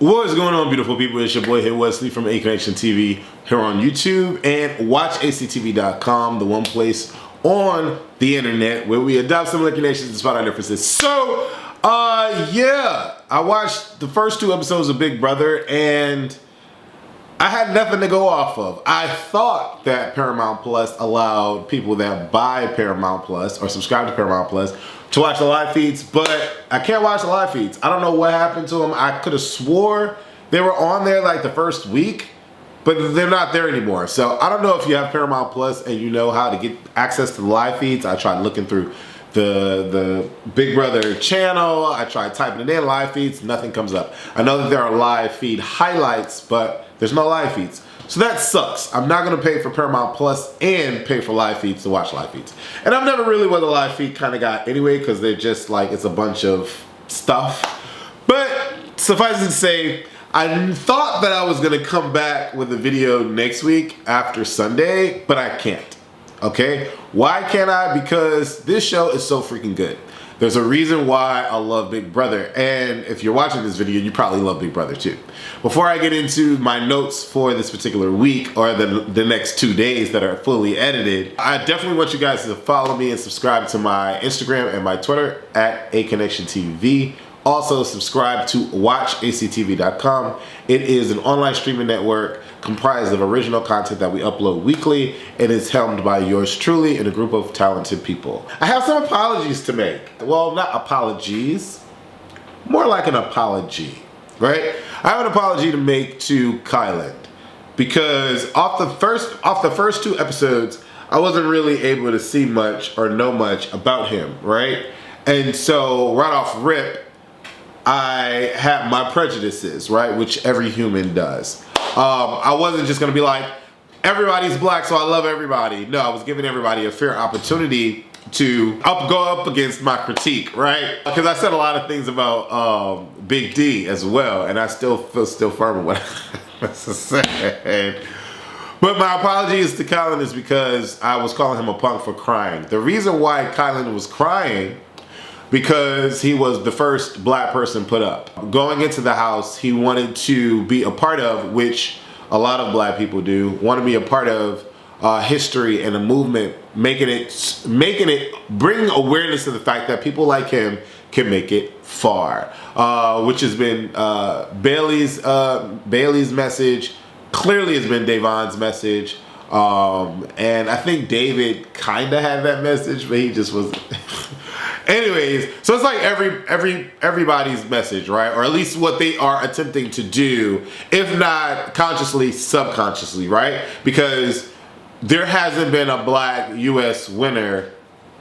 What is going on, beautiful people? It's your boy here, Wesley from A Connection TV here on YouTube and watchactv.com, the one place on the internet where we adopt similar connections despite our differences. So, yeah, I watched the first 2 episodes of Big Brother and I had nothing to go off of. I thought that Paramount Plus allowed people that buy Paramount Plus or subscribe to Paramount Plus to watch the live feeds, but I can't watch the live feeds. I don't know what happened to them. I could have swore they were on there like the first week, but they're not there anymore. So I don't know if you have Paramount Plus and you know how to get access to the live feeds. I tried looking through the Big Brother channel. I tried typing it in, live feeds, nothing comes up. I know that there are live feed highlights, but there's no live feeds. So that sucks. I'm not gonna pay for Paramount Plus and pay for live feeds to watch live feeds. And I've never really was a live feed kind of guy anyway, because they're just like, it's a bunch of stuff. But suffice it to say, I thought that I was gonna come back with a video next week after Sunday, but I can't, okay? Why can't I? Because this show is so freaking good. There's a reason why I love Big Brother, and if you're watching this video, you probably love Big Brother too. Before I get into my notes for this particular week, or the next 2 days that are fully edited, I definitely want you guys to follow me and subscribe to my Instagram and my Twitter at AConnectionTV. Also, subscribe to watchactv.com. It is an online streaming network comprised of original content that we upload weekly. It is helmed by yours truly and a group of talented people. I have some apologies to make. Well, not apologies, more like an apology, right? I have an apology to make to Kylan because off the first 2 episodes, I wasn't really able to see much or know much about him, right? And so right off rip, I had my prejudices, right? Which every human does. I wasn't just gonna be like, everybody's black, so I love everybody. No, I was giving everybody a fair opportunity to go up against my critique, right? Because I said a lot of things about Big D as well, and I still feel firm in what I said. But my apologies to Kylan is because I was calling him a punk for crying. The reason why Kylan was crying because he was the first black person put up. Going into the house, he wanted to be a part of, which a lot of black people do, want to be a part of history and a movement, bring awareness to the fact that people like him can make it far, which has been Bailey's message, clearly has been Davon's message, and I think David kind of had that message, but he just was. Anyways, so it's like everybody's message, right? Or at least what they are attempting to do, if not consciously, subconsciously, right? Because there hasn't been a black U.S. winner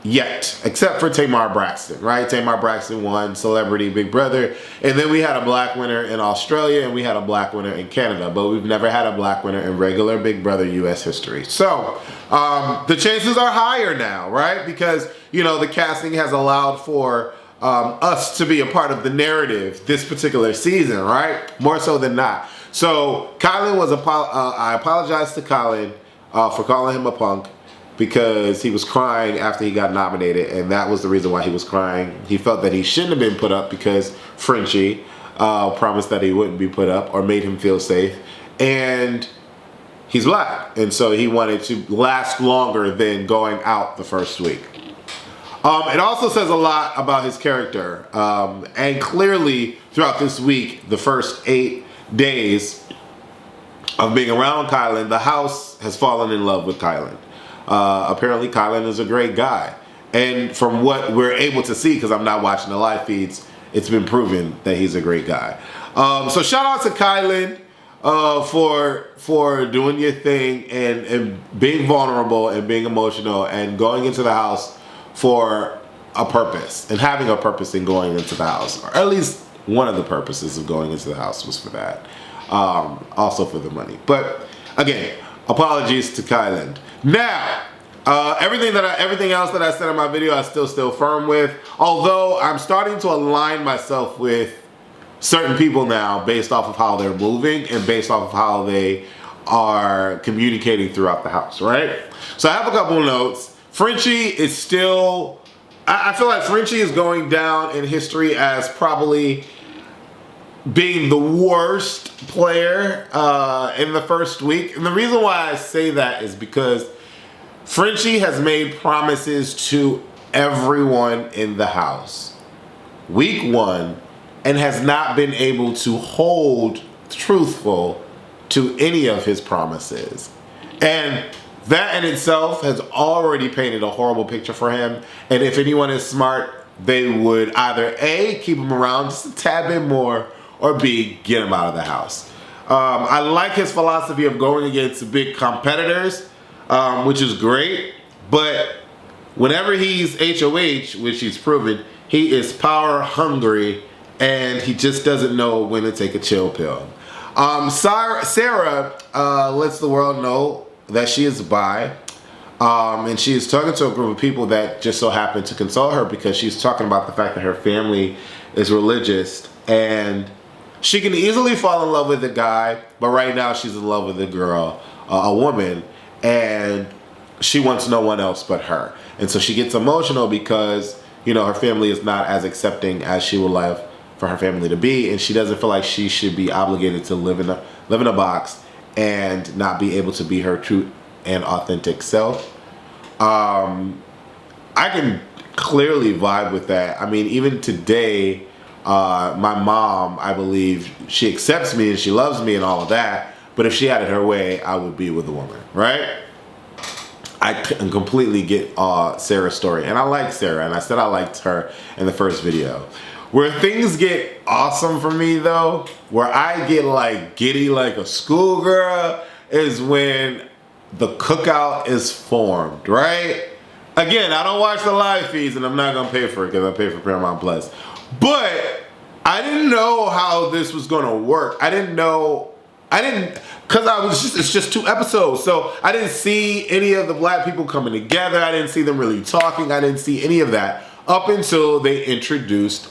yet, except for Tamar Braxton, right? Tamar Braxton won Celebrity Big Brother, and then we had a black winner in Australia, and we had a black winner in Canada, but we've never had a black winner in regular Big Brother U.S. history. So the chances are higher now, right? Because, you know, the casting has allowed for us to be a part of the narrative this particular season, right? More so than not. So Kylan was, I apologize to Kylan for calling him a punk, because he was crying after he got nominated, and that was the reason why he was crying. He felt that he shouldn't have been put up because Frenchie promised that he wouldn't be put up or made him feel safe, and he's black, and so he wanted to last longer than going out the first week. It also says a lot about his character, and clearly throughout this week, the first 8 days of being around Kylan, the house has fallen in love with Kylan. Apparently Kylan is a great guy, and from what we're able to see, because I'm not watching the live feeds, it's been proven that he's a great guy. So shout out to Kylan for doing your thing and being vulnerable and being emotional and going into the house for a purpose and having a purpose in going into the house, or at least one of the purposes of going into the house was for that, also for the money. But again, apologies to Kylan. Now, everything else that I said in my video, I still firm with. Although I'm starting to align myself with certain people now, based off of how they're moving and based off of how they are communicating throughout the house, right? So I have a couple of notes. Frenchie is still. I feel like Frenchie is going down in history as probably being the worst player in the first week. And the reason why I say that is because Frenchie has made promises to everyone in the house. Week 1, and has not been able to hold truthful to any of his promises. And that in itself has already painted a horrible picture for him. And if anyone is smart, they would either A, keep him around just a tad bit more, or B, get him out of the house. I like his philosophy of going against big competitors, which is great. But whenever he's HOH, which he's proven, he is power hungry, and he just doesn't know when to take a chill pill. Sarah lets the world know that she is bi, and she is talking to a group of people that just so happen to console her because she's talking about the fact that her family is religious, and she can easily fall in love with a guy, but right now she's in love with a girl, a woman, and she wants no one else but her. And so she gets emotional because, you know, her family is not as accepting as she would like for her family to be, and she doesn't feel like she should be obligated to live in a box and not be able to be her true and authentic self. I can clearly vibe with that. I mean, even today, my mom, I believe, she accepts me and she loves me and all of that, but if she had it her way, I would be with a woman, right? I can completely get Sarah's story, and I like Sarah, and I said I liked her in the first video. Where things get awesome for me though, where I get like giddy like a schoolgirl, is when the cookout is formed, right? Again, I don't watch the live feeds and I'm not gonna pay for it because I pay for Paramount Plus. But I didn't know how this was gonna work. Because it's just 2 episodes, so I didn't see any of the black people coming together. I didn't see them really talking. I didn't see any of that up until they introduced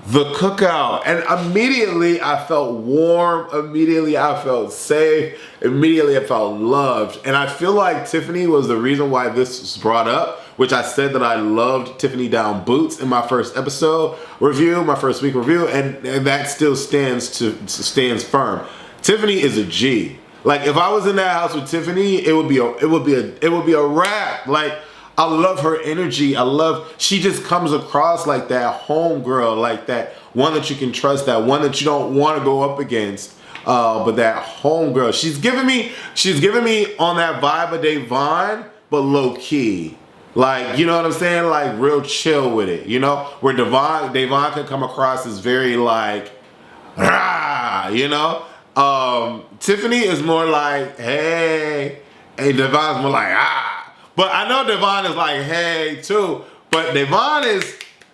the cookout. And immediately I felt warm. Immediately I felt safe. Immediately I felt loved. And I feel like Tiffany was the reason why this was brought up, which I said that I loved Tiffany Down Boots in my first episode review, my first week review, and that still stands firm. Tiffany is a G. Like if I was in that house with Tiffany, it would be a wrap. Like I love her energy. She just comes across like that home girl, like that one that you can trust, that one that you don't want to go up against. But that home girl, she's giving me on that vibe of Devon, but low key. Like, you know what I'm saying? Like real chill with it, you know? Where Devon can come across as very like, rah, you know? Tiffany is more like, hey, and Devon's more like, ah. But I know Devon is like, hey, too. But Devon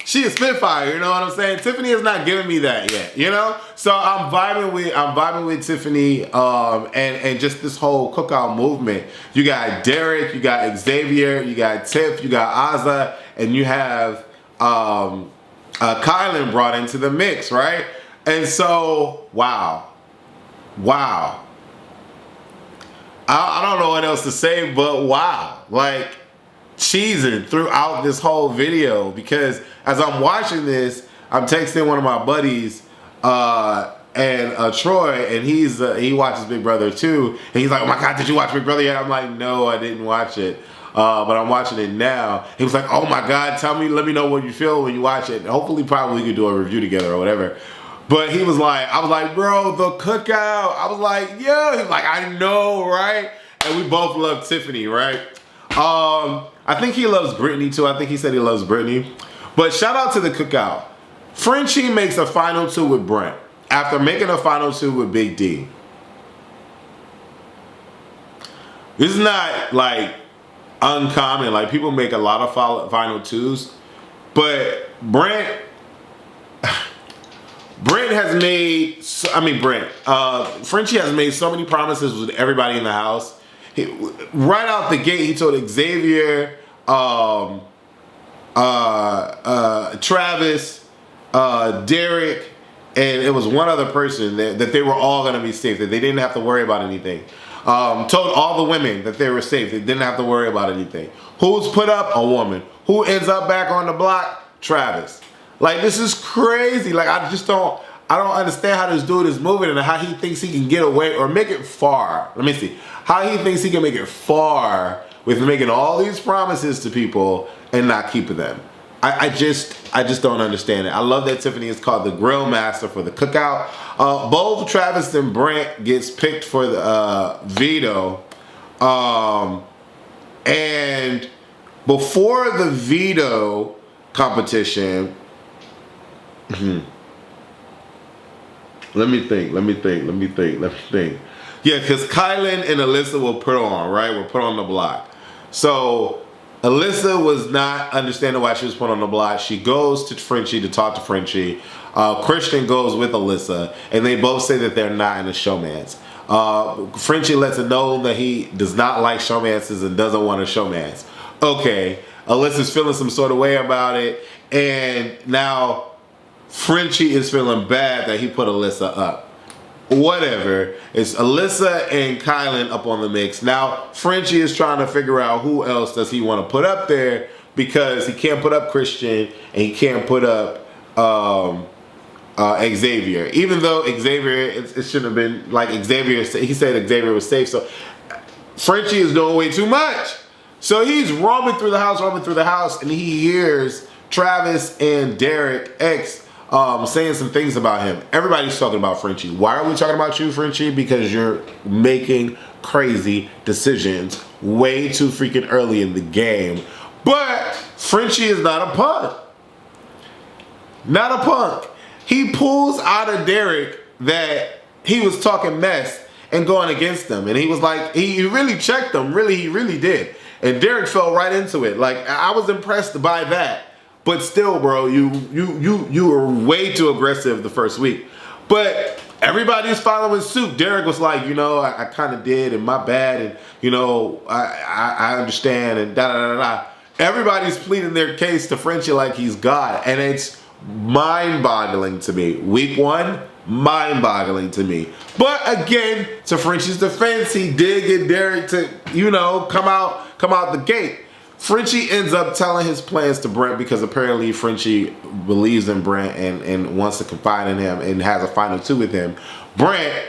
she is Spitfire, you know what I'm saying? Tiffany is not giving me that yet, you know? So I'm vibing with Tiffany, and just this whole cookout movement. You got Derek, you got Xavier, you got Tiff, you got Azza, and you have Kylan brought into the mix, right? And so, wow. I don't know what else to say, but wow. Like, cheesing throughout this whole video, because as I'm watching this, I'm texting one of my buddies, and Troy, and he watches Big Brother too, and he's like, oh my God, did you watch Big Brother yet? I'm like, no, I didn't watch it, but I'm watching it now. He was like, oh my God, let me know what you feel when you watch it. Hopefully, probably we could do a review together or whatever. But I was like, bro, the cookout. I was like, yeah. He was like, I know, right? And we both love Tiffany, right? I think he loves Brittany too. I think he said he loves Brittany. But shout out to the cookout. Frenchie makes a final 2 with Brent after making a final 2 with Big D. This is not like uncommon. Like people make a lot of final 2s, but Brent has made, Frenchie has made so many promises with everybody in the house. Right out the gate, he told Xavier, Travis, Derek, and it was one other person that they were all going to be safe, that they didn't have to worry about anything. Told all the women that they were safe, they didn't have to worry about anything. Who's put up? A woman. Who ends up back on the block? Travis. Like, this is crazy. Like, I I don't understand how this dude is moving and how he thinks he can get away or make it far. Let me see. How he thinks he can make it far with making all these promises to people and not keeping them. I just don't understand it. I love that Tiffany is called the grill master for the cookout. Both Travis and Brent gets picked for the veto. And before the veto competition, let me think. Yeah, because Kylan and Alyssa will put on, right? Will put on the block. So Alyssa was not understanding why she was put on the block. She goes to Frenchie to talk to Frenchie. Christian goes with Alyssa, and they both say that they're not in a showmance. Frenchie lets her know that he does not like showmances and doesn't want a showmance. Okay, Alyssa's feeling some sort of way about it, and now Frenchie is feeling bad that he put Alyssa up. Whatever. It's Alyssa and Kylan up on the mix. Now, Frenchie is trying to figure out who else does he want to put up there because he can't put up Christian and he can't put up Xavier. Even though Xavier, it shouldn't have been like Xavier. He said Xavier was safe. So Frenchie is doing way too much. So he's roaming through the house, and he hears Travis and Derek X saying some things about him. Everybody's talking about Frenchie. Why are we talking about you, Frenchie? Because you're making crazy decisions way too freaking early in the game. But Frenchie is not a punk. Not a punk. He pulls out of Derek that he was talking mess and going against him. And he was like, he really checked him. He really did. And Derek fell right into it. Like, I was impressed by that. But still, bro, you were way too aggressive the first week. But everybody's following suit. Derek was like, I kind of did, and my bad, and I understand, and da-da-da-da. Everybody's pleading their case to Frenchie like he's God, and it's mind-boggling to me. Week 1, mind-boggling to me. But again, to Frenchie's defense, he did get Derek to, come out the gate. Frenchie ends up telling his plans to Brent because apparently Frenchie believes in Brent and wants to confide in him and has a final 2 with him. Brent,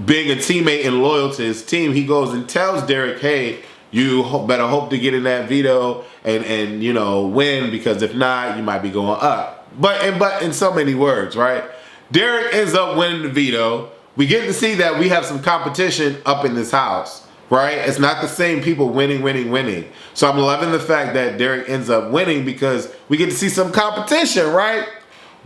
being a teammate and loyal to his team, he goes and tells Derek, hey, you better hope to get in that veto and win, because if not, you might be going up. But in so many words, right? Derek ends up winning the veto. We get to see that we have some competition up in this house. Right? It's not the same people winning. So I'm loving the fact that Derek ends up winning because we get to see some competition, right?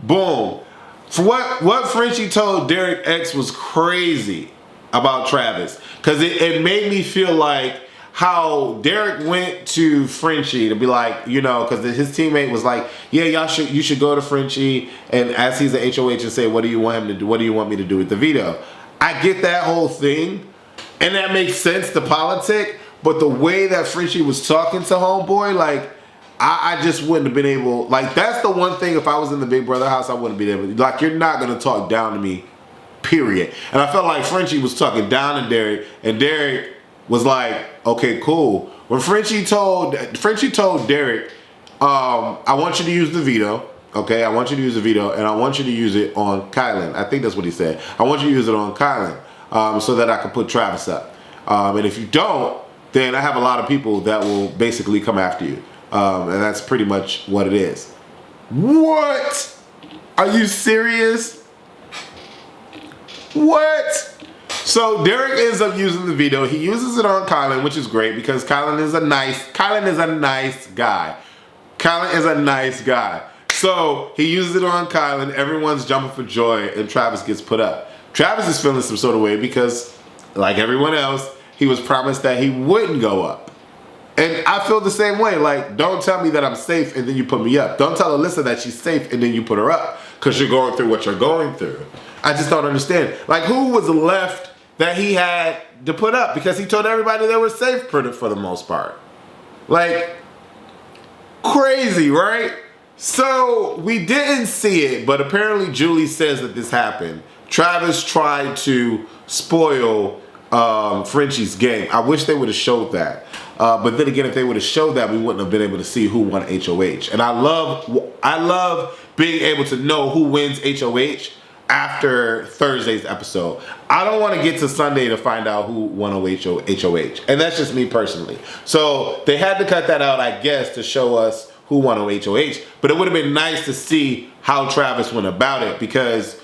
Boom. For what Frenchie told Derek X was crazy about Travis. Because it made me feel like how Derek went to Frenchie to be like, because his teammate was like, yeah, you should go to Frenchie and as he's the HOH and say, what do you want him to do? What do you want me to do with the veto? I get that whole thing. And that makes sense, the politic, but the way that Frenchie was talking to homeboy, like, I just wouldn't have been able, like, that's the one thing if I was in the Big Brother house, I wouldn't be able to, like, you're not going to talk down to me, period. And I felt like Frenchie was talking down to Derek, and Derek was like, okay, cool. When Frenchie told Derek, I want you to use the veto, okay? I want you to use the veto, and I want you to use it on Kylan. I think that's what he said. I want you to use it on Kylan. So that I can put Travis up. And if you don't, then I have a lot of people that will basically come after you. And that's pretty much what it is. What? Are you serious? What? So Derek ends up using the veto. He uses it on Kylan, which is great because Kylan is a nice guy. Kylan is a nice guy. So he uses it on Kylan. Everyone's jumping for joy, and Travis gets put up. Travis is feeling some sort of way because, like everyone else, he was promised that he wouldn't go up. And I feel the same way. Like, don't tell me that I'm safe and then you put me up. Don't tell Alyssa that she's safe and then you put her up because you're going through what you're going through. I just don't understand. Like, who was left that he had to put up? Because he told everybody they were safe for the most part. Like, crazy, right? So, we didn't see it, but apparently Julie says that this happened. Travis tried to spoil Frenchie's game. I wish they would have showed that. But then again, if they would have showed that, we wouldn't have been able to see who won HOH. And I love being able to know who wins HOH. after Thursday's episode. I don't want to get to Sunday to find out who won HOH. And that's just me personally. So they had to cut that out, I guess, to show us who won HOH. But it would have been nice to see how Travis went about it, because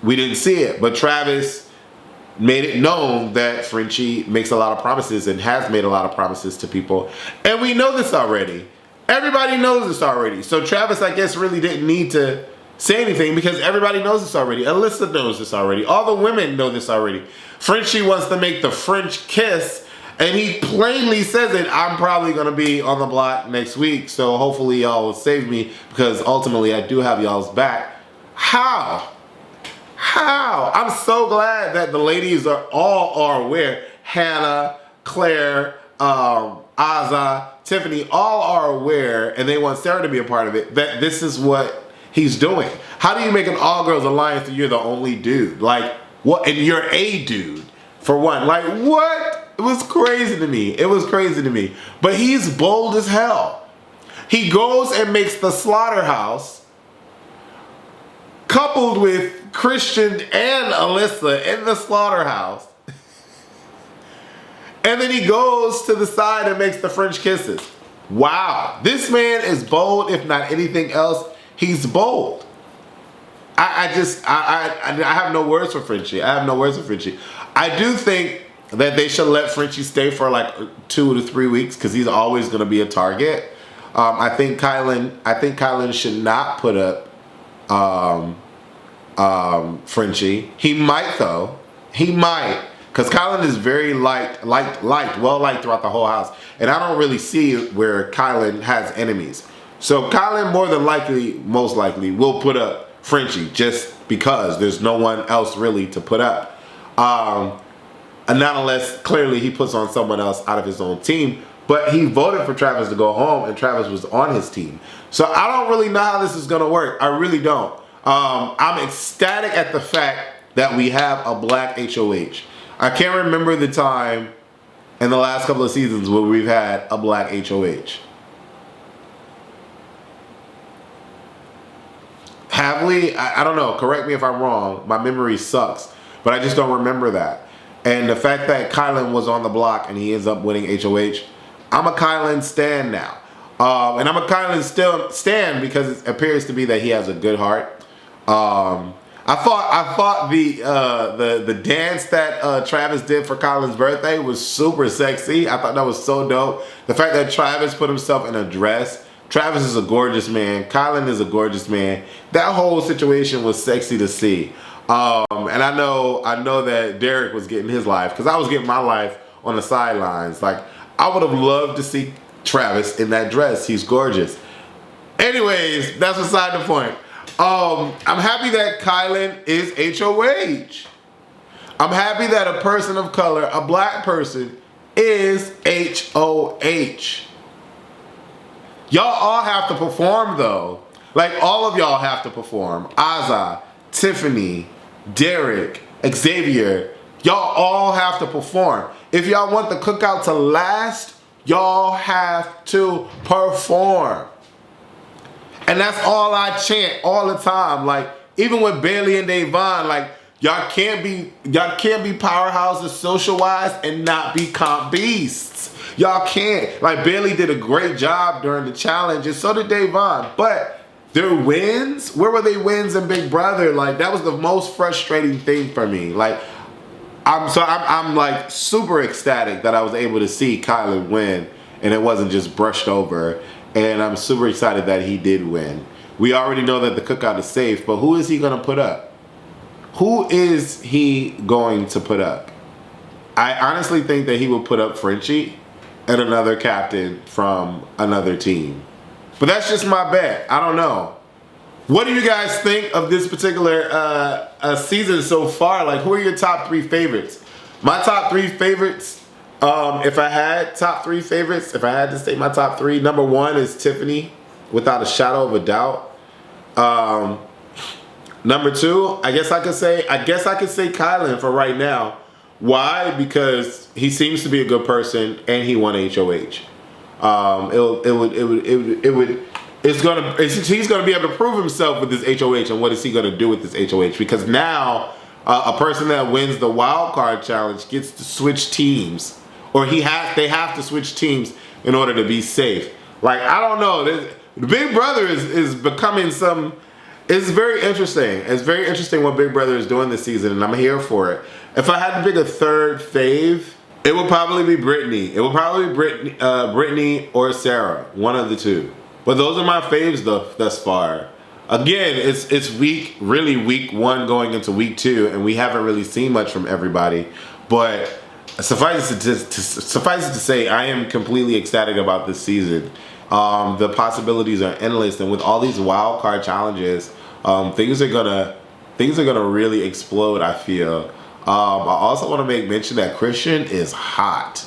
we didn't see it. But Travis made it known that Frenchie makes a lot of promises and has made a lot of promises to people. And we know this already. Everybody knows this already. So Travis, I guess, really didn't need to say anything, because everybody knows this already. Alyssa knows this already. All the women know this already. Frenchie wants to make the French kiss, and he plainly says it. I'm probably going to be on the block next week, so hopefully y'all will save me, because ultimately I do have y'all's back. How? I'm so glad that the ladies are aware. Hannah, Claire, Aza, Tiffany, all are aware, and they want Sarah to be a part of it, that this is what he's doing. How do you make an all-girls alliance and you're the only dude? Like, what? And you're a dude, for one. Like, what? It was crazy to me. It was crazy to me. But he's bold as hell. He goes and makes the slaughterhouse, coupled with Christian and Alyssa in the slaughterhouse. And then he goes to the side and makes the French kisses. Wow. This man is bold, if not anything else. He's bold. I have no words for Frenchie. I have no words for Frenchie. I do think that they should let Frenchie stay for like 2 to 3 weeks, because he's always going to be a target. I think Kylan should not put up Frenchie. He might though. He might, because Kylan is very well liked throughout the whole house, and I don't really see where Kylan has enemies. So Kylan most likely will put up Frenchie, just because there's no one else really to put up. And not unless clearly he puts on someone else out of his own team. But he voted for Travis to go home, and Travis was on his team. So I don't really know how this is going to work. I really don't. I'm ecstatic at the fact that we have a black HOH. I can't remember the time in the last couple of seasons where we've had a black HOH. Have we? I don't know. Correct me if I'm wrong. My memory sucks. But I just don't remember that. And the fact that Kylan was on the block and he ends up winning HOH, I'm a Kylan stan now. And I'm a Kylan stan because it appears to be that he has a good heart. I thought the dance that Travis did for Kylan's birthday was super sexy. I thought that was so dope. The fact that Travis put himself in a dress. Travis is a gorgeous man. Kylan is a gorgeous man. That whole situation was sexy to see. And I know that Derek was getting his life, because I was getting my life on the sidelines. Like, I would have loved to see Travis in that dress. He's gorgeous. Anyways, that's beside the point. I'm happy that Kylan is HOH. I'm happy that a person of color, a black person, is HOH. Y'all all have to perform though. Like, all of y'all have to perform. Aza, Tiffany, Derek, Xavier, y'all all have to perform. If y'all want the cookout to last, y'all have to perform. And that's all I chant all the time. Like, even with Bailey and Davon, like, y'all can't be powerhouses social-wise and not be comp beasts. Y'all can't. Like, Bailey did a great job during the challenge, and so did Davon. But their wins, where were they wins in Big Brother? Like, that was the most frustrating thing for me. Like, I'm like super ecstatic that I was able to see Kylan win, and it wasn't just brushed over. And I'm super excited that he did win. We already know that the cookout is safe, but who is he going to put up? Who is he going to put up? I honestly think that he will put up Frenchie and another captain from another team. But that's just my bet. I don't know. What do you guys think of this particular season so far? Like, who are your top 3 favorites? My top 3 favorites, if I had to state my top 3, number 1 is Tiffany, without a shadow of a doubt. Number 2, I guess I could say Kylan for right now. Why? Because he seems to be a good person and he won HOH. he's gonna be able to prove himself with this HOH, and what is he gonna do with this HOH? Because now a person that wins the wild card challenge gets to switch teams, or they have to switch teams in order to be safe. Like, I don't know. The Big Brother is becoming some. It's very interesting. It's very interesting what Big Brother is doing this season, and I'm here for it. If I had to pick a third fave, it would probably be Brittany. It would probably be Brittany or Sarah, one of the two. But those are my faves thus far. Again, it's really week one going into week two, and we haven't really seen much from everybody. But suffice it to say, I am completely ecstatic about this season. The possibilities are endless, and with all these wild card challenges, things are gonna really explode, I feel. I also want to make mention that Christian is hot.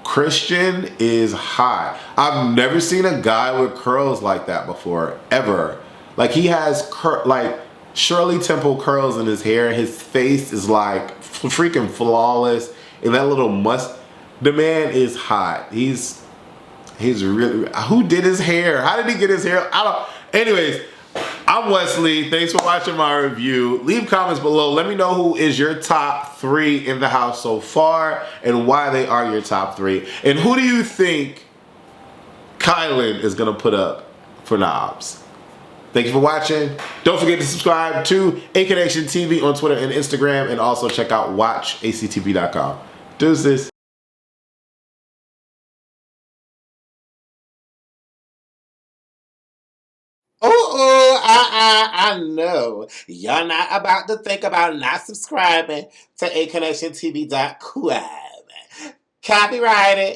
Christian is hot. I've never seen a guy with curls like that before, ever. Like, he has like Shirley Temple curls in his hair. His face is like freaking flawless, and that little the man is hot. He's really. Who did his hair? How did he get his hair? Anyways, I'm Wesley. Thanks for watching my review. Leave comments below. Let me know who is your top 3 in the house so far, and why they are your top 3. And who do you think Kylan is gonna put up for knobs? Thank you for watching. Don't forget to subscribe to A Connection TV on Twitter and Instagram, and also check out watchactv.com. Deuces. I know. You're not about to think about not subscribing to A Connection TV.com. Copyrighted.